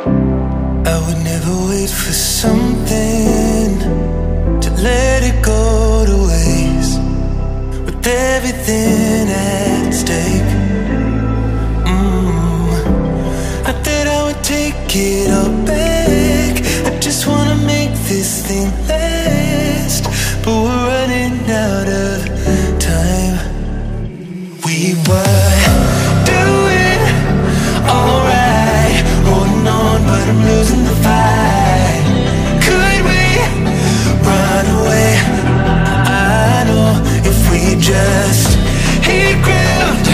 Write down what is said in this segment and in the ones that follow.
I would never wait for something to let it go to waste, with everything at stake. Not that I would take it all back, I just wanna make this thing last, but we're running out of time. We were doing alright, holding on, but I'm losing the fight. Could we run away? I know if we just hit ground,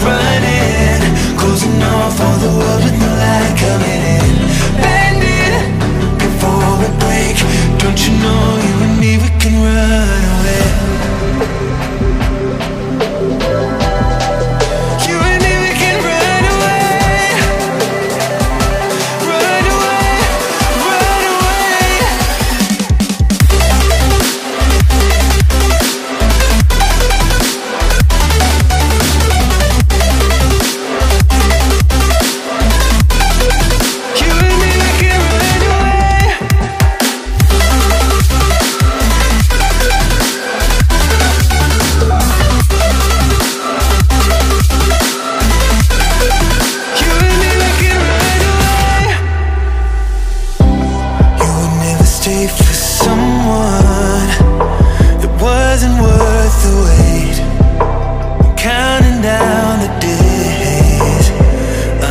running, closing off all the world with no light coming in, bending before we break. Don't you know you and me, we can run away. You and me, we can run away. Run away, run away. You and me, we can run away. You and me, we can run away. You would never stay for someone that wasn't worth the wait. I'm counting down the days. I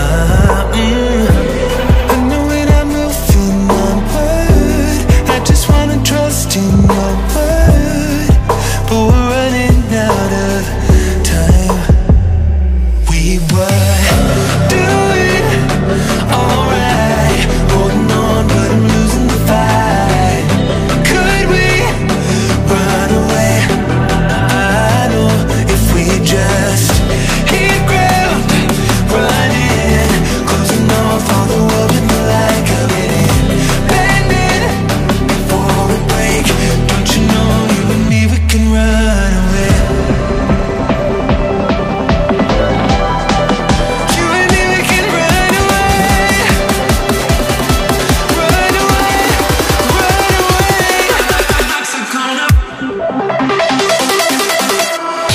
know when I'm moving onward, I just wanna trust in your word, but we're running out of time. We were doing alright, holding on, but I'm losing the fight. Could we run away? I know if we just hit ground, running, closing off all the world with the light coming in, bending before we break. Don't you know you and me, we can run away. You and me, we can run away. Run away, run away.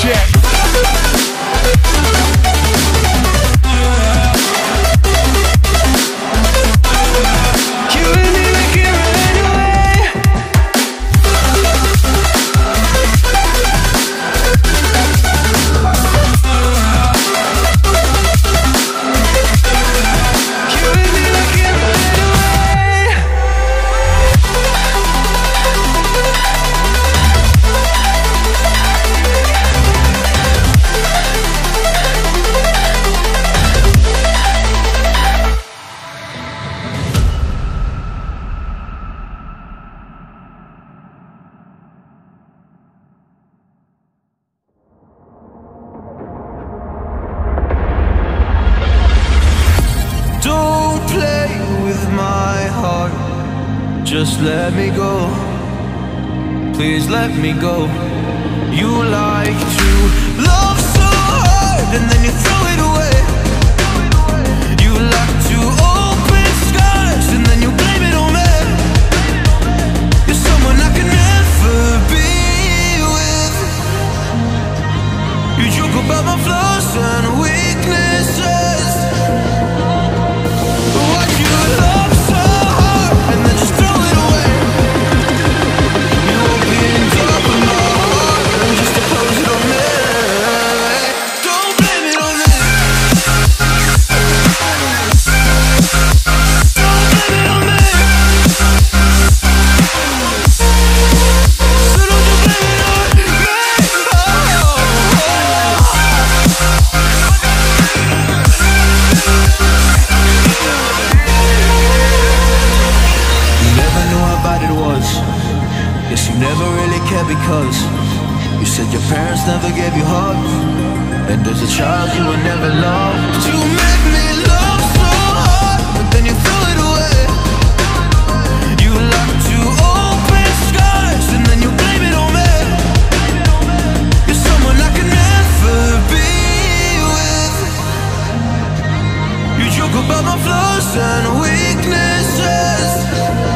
Check. You and me, we can run away. You and me, we can run away. Don't play with my heart, just let me go. Please let me go. You like to love so hard and then you throw it away. You like to open scars and then you blame it on me. You're someone I can never be with. You joke about my flaws and weaknesses. Why'd you love so hard and then just throw it away? You opened up my heart and just to close it on me. Don't blame it on me. Don't blame it on me. So don't you blame it on me. You never knew how bad it was. Guess you never really cared because you said your parents never gave you hugs, and as a child you were never loved. You made me love so hard, but then you threw it away. You like to open scars and then you blame it on me. You're someone I can never be with. You joke about my flaws and weaknesses.